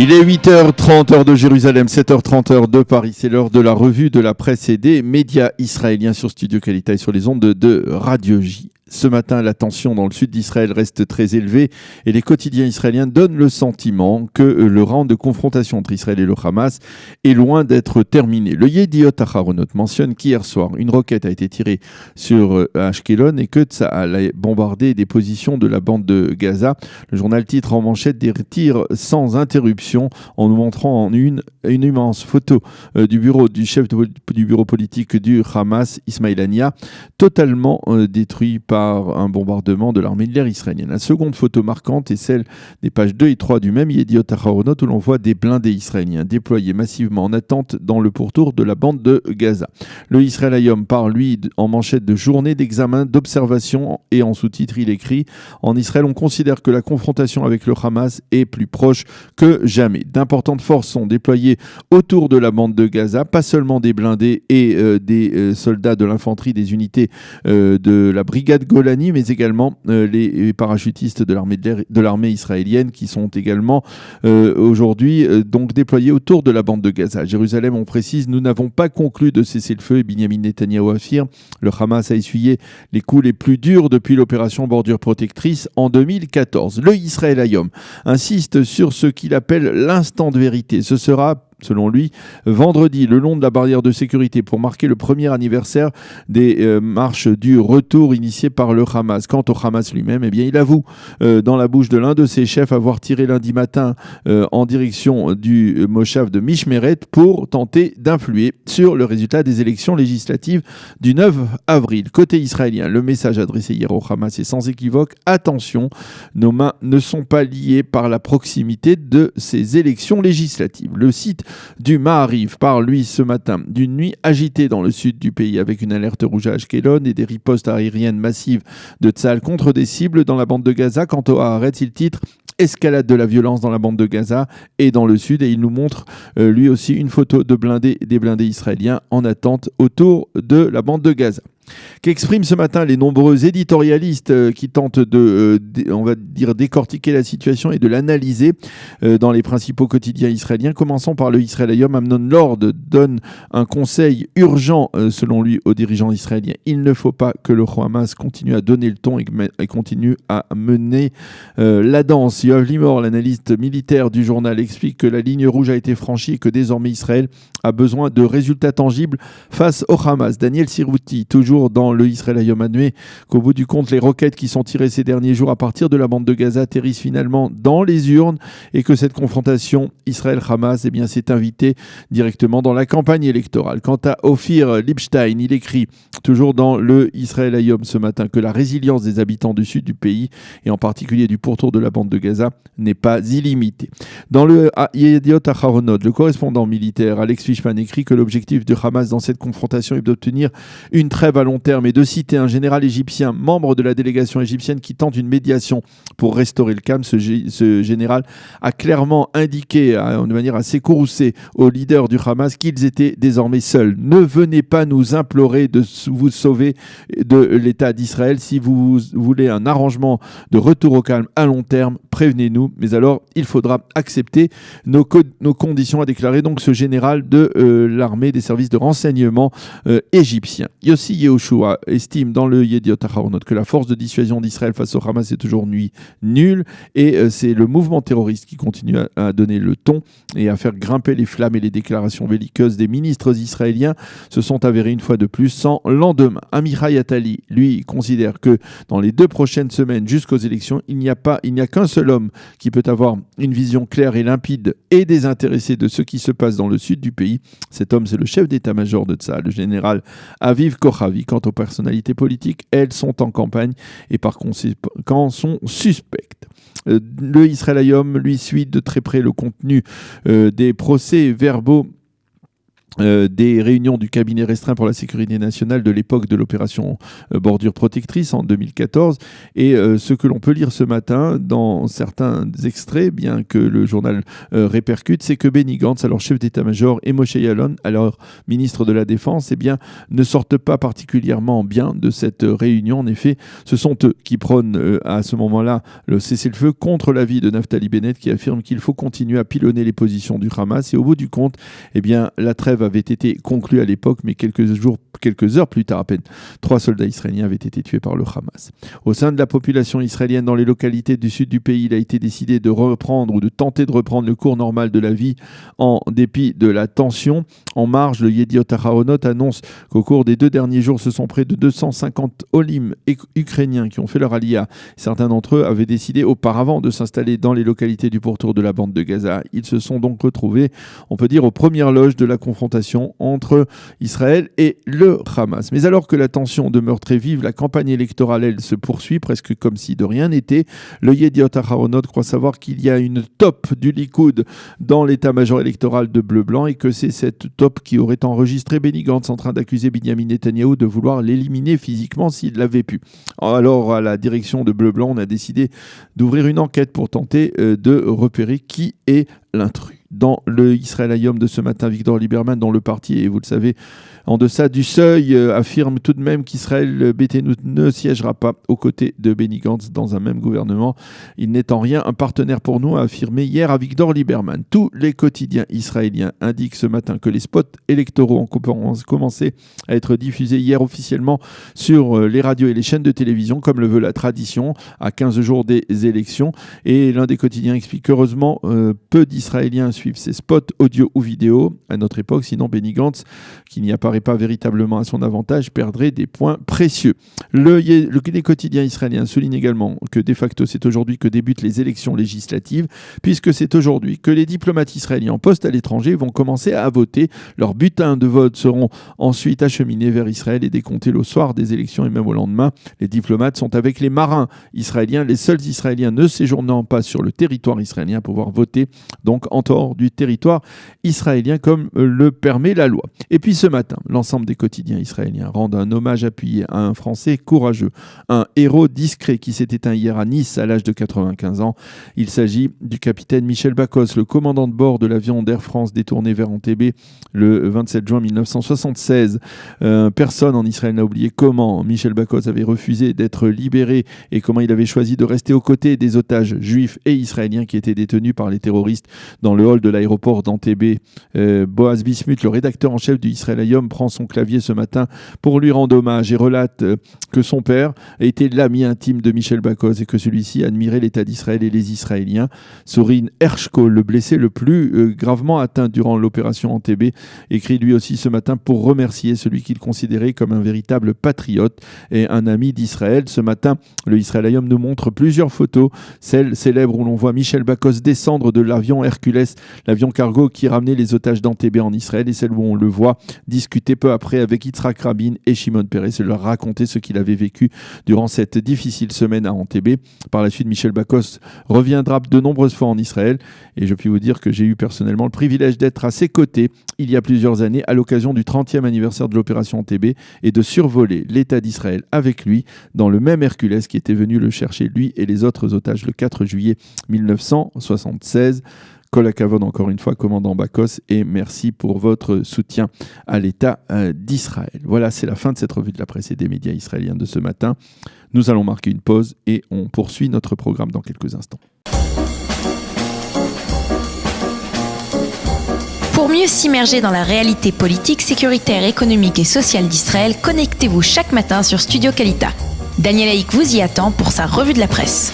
Il est 8h30 heure de Jérusalem, 7h30 heure de Paris. C'est l'heure de la revue de la presse et des médias israéliens sur Studio Qualité et sur les ondes de Radio J. Ce matin, la tension dans le sud d'Israël reste très élevée et les quotidiens israéliens donnent le sentiment que le round de confrontation entre Israël et le Hamas est loin d'être terminé. Le Yediot Aharonot mentionne qu'hier soir, une roquette a été tirée sur Ashkelon et que Tsahal a bombardé des positions de la bande de Gaza. Le journal titre en manchette des tirs sans interruption en nous montrant en une immense photo du bureau du chef du bureau politique du Hamas, Ismail Haniyeh, totalement détruit par un bombardement de l'armée de l'air israélienne. La seconde photo marquante est celle des pages 2 et 3 du même Yediot Aharonot où l'on voit des blindés israéliens déployés massivement en attente dans le pourtour de la bande de Gaza. Le Israël Hayom parle, lui, en manchette de journée d'examen, d'observation et en sous-titre, il écrit « En Israël, on considère que la confrontation avec le Hamas est plus proche que jamais. D'importantes forces sont déployées autour de la bande de Gaza, pas seulement des blindés et des soldats de l'infanterie, des unités de la brigade Golani, mais également les parachutistes de l'armée israélienne qui sont également aujourd'hui donc déployés autour de la bande de Gaza. À Jérusalem, on précise, nous n'avons pas conclu de cessez-le-feu et Binyamin Netanyahou affirme, le Hamas a essuyé les coups les plus durs depuis l'opération Bordure Protectrice en 2014. Le Israël Hayom insiste sur ce qu'il appelle l'instant de vérité. Ce sera selon lui, vendredi, le long de la barrière de sécurité pour marquer le premier anniversaire des marches du retour initiées par le Hamas. Quant au Hamas lui-même, eh bien, il avoue dans la bouche de l'un de ses chefs avoir tiré lundi matin en direction du Moshav de Mishmeret pour tenter d'influer sur le résultat des élections législatives du 9 avril. Côté israélien, le message adressé hier au Hamas est sans équivoque. Attention, nos mains ne sont pas liées par la proximité de ces élections législatives. Le site du Ma'ariv parle, lui, ce matin, d'une nuit agitée dans le sud du pays avec une alerte rouge à Ashkelon et des ripostes aériennes massives de Tsahal contre des cibles dans la bande de Gaza. Quant au Haaretz, il titre escalade de la violence dans la bande de Gaza et dans le sud, et il nous montre lui aussi une photo des blindés israéliens en attente autour de la bande de Gaza. Qu'expriment ce matin les nombreux éditorialistes qui tentent on va dire, décortiquer la situation et de l'analyser dans les principaux quotidiens israéliens. Commençons par le Israël Hayom. Amnon Lord donne un conseil urgent, selon lui, aux dirigeants israéliens. Il ne faut pas que le Hamas continue à donner le ton et continue à mener la danse. Yoav Limor, l'analyste militaire du journal, explique que la ligne rouge a été franchie et que désormais Israël a besoin de résultats tangibles face au Hamas. Daniel Sirouti, toujours dans le Israël Hayom, admet qu'au bout du compte, les roquettes qui sont tirées ces derniers jours à partir de la bande de Gaza atterrissent finalement dans les urnes et que cette confrontation Israël-Hamas s'est invitée directement dans la campagne électorale. Quant à Ophir Lipstein, il écrit toujours dans le Israël Hayom ce matin que la résilience des habitants du sud du pays et en particulier du pourtour de la bande de Gaza n'est pas illimitée. Dans le Yediot Aharonot, le correspondant militaire Alex Fishman écrit que l'objectif du Hamas dans cette confrontation est d'obtenir une trêve à long terme et de citer un général égyptien, membre de la délégation égyptienne qui tente une médiation pour restaurer le calme. Ce général a clairement indiqué de manière assez courroucée aux leaders du Hamas qu'ils étaient désormais seuls. Ne venez pas nous implorer de vous sauver de l'État d'Israël. Si vous voulez un arrangement de retour au calme à long terme, prévenez-nous. Mais alors, il faudra accepter nos conditions, a déclaré donc ce général de l'armée des services de renseignement égyptien. Yossi Yehoshua estime dans le Yediot Aharonot que la force de dissuasion d'Israël face au Hamas est aujourd'hui nulle et c'est le mouvement terroriste qui continue à donner le ton et à faire grimper les flammes, et les déclarations belliqueuses des ministres israéliens se sont avérées une fois de plus sans lendemain. Amichai Attali, lui, considère que dans les 2 prochaines semaines jusqu'aux élections, il n'y a qu'un seul homme qui peut avoir une vision claire et limpide et désintéressée de ce qui se passe dans le sud du pays. Cet homme, c'est le chef d'état-major de Tsahal, le général Aviv Kochavi. Quant aux personnalités politiques, elles sont en campagne et par conséquent sont suspectes. Le Israël Hayom, lui, suit de très près le contenu des procès-verbaux des réunions du cabinet restreint pour la sécurité nationale de l'époque de l'opération Bordure Protectrice en 2014. Et ce que l'on peut lire ce matin dans certains extraits, bien que le journal répercute, c'est que Benny Gantz, alors chef d'état-major, et Moshe Yaalon, alors ministre de la Défense, ne sortent pas particulièrement bien de cette réunion. En effet, ce sont eux qui prônent à ce moment-là le cessez-le-feu contre l'avis de Naftali Bennett, qui affirme qu'il faut continuer à pilonner les positions du Hamas. Et au bout du compte, la trêve avait été conclu à l'époque, mais quelques heures plus tard à peine, 3 soldats israéliens avaient été tués par le Hamas. Au sein de la population israélienne, dans les localités du sud du pays, il a été décidé de reprendre ou de tenter de reprendre le cours normal de la vie en dépit de la tension. En marge, le Yediot Aharonot annonce qu'au cours des 2 derniers jours, ce sont près de 250 olim ukrainiens qui ont fait leur aliyah. Certains d'entre eux avaient décidé auparavant de s'installer dans les localités du pourtour de la bande de Gaza. Ils se sont donc retrouvés, on peut dire, aux premières loges de la confrontation entre Israël et le Hamas. Mais alors que la tension demeure très vive, la campagne électorale, elle, se poursuit presque comme si de rien n'était. Le Yediot Aharonot croit savoir qu'il y a une top du Likoud dans l'état-major électoral de Bleu-Blanc et que c'est cette top qui aurait enregistré Benny Gantz en train d'accuser Binyamin Netanyahou de vouloir l'éliminer physiquement s'il l'avait pu. Alors, à la direction de Bleu-Blanc, on a décidé d'ouvrir une enquête pour tenter de repérer qui est l'intrus. Dans le Israël Hayom de ce matin, Victor Lieberman, dont le parti est, vous le savez, en deçà du seuil, affirme tout de même qu'Israël Béthénout ne siégera pas aux côtés de Benny Gantz dans un même gouvernement. Il n'est en rien un partenaire pour nous, a affirmé hier à Victor Lieberman. Tous les quotidiens israéliens indiquent ce matin que les spots électoraux ont commencé à être diffusés hier officiellement sur les radios et les chaînes de télévision, comme le veut la tradition, à 15 jours des élections. Et l'un des quotidiens explique qu'heureusement, peu d'Israéliens suivent ces spots audio ou vidéo à notre époque, sinon Benny Gantz, qui n'y apparaît pas véritablement à son avantage, perdrait des points précieux. Les quotidiens israéliens soulignent également que de facto c'est aujourd'hui que débutent les élections législatives, puisque c'est aujourd'hui que les diplomates israéliens en poste à l'étranger vont commencer à voter. Leurs bulletins de vote seront ensuite acheminés vers Israël et décomptés le soir des élections et même au lendemain. Les diplomates sont avec les marins israéliens, les seuls Israéliens ne séjournant pas sur le territoire israélien pour pouvoir voter, donc en dehors du territoire israélien comme le permet la loi. Et puis ce matin, l'ensemble des quotidiens israéliens rendent un hommage appuyé à un Français courageux, un héros discret qui s'est éteint hier à Nice à l'âge de 95 ans. Il s'agit du capitaine Michel Bakos, le commandant de bord de l'avion d'Air France détourné vers Entebbe le 27 juin 1976. Personne en Israël n'a oublié comment Michel Bakos avait refusé d'être libéré et comment il avait choisi de rester aux côtés des otages juifs et israéliens qui étaient détenus par les terroristes dans le hall de l'aéroport d'Entebbe. Boaz Bismuth, le rédacteur en chef du Israël Hayom, prend son clavier ce matin pour lui rendre hommage et relate que son père était l'ami intime de Michel Bakos et que celui-ci admirait l'État d'Israël et les Israéliens. Sorin Hershkol, le blessé le plus gravement atteint durant l'opération Entebbe, écrit lui aussi ce matin pour remercier celui qu'il considérait comme un véritable patriote et un ami d'Israël. Ce matin, le Israël Hayom nous montre plusieurs photos, celle célèbre où l'on voit Michel Bakos descendre de l'avion Hercules, l'avion cargo qui ramenait les otages d'Entebbe en Israël, et celle où on le voit discuter peu après avec Yitzhak Rabin et Shimon Peres et leur raconter ce qu'il avait vécu durant cette difficile semaine à Entebbe. Par la suite, Michel Bakos reviendra de nombreuses fois en Israël et je puis vous dire que j'ai eu personnellement le privilège d'être à ses côtés il y a plusieurs années à l'occasion du 30e anniversaire de l'opération Entebbe et de survoler l'État d'Israël avec lui dans le même Hercules qui était venu le chercher, lui et les autres otages, le 4 juillet 1976. Kol hakavod encore une fois, commandant Bakos, et merci pour votre soutien à l'État d'Israël. Voilà, c'est la fin de cette revue de la presse et des médias israéliens de ce matin. Nous allons marquer une pause et on poursuit notre programme dans quelques instants. Pour mieux s'immerger dans la réalité politique, sécuritaire, économique et sociale d'Israël, connectez-vous chaque matin sur Studio Kalita. Daniel Haïk vous y attend pour sa revue de la presse.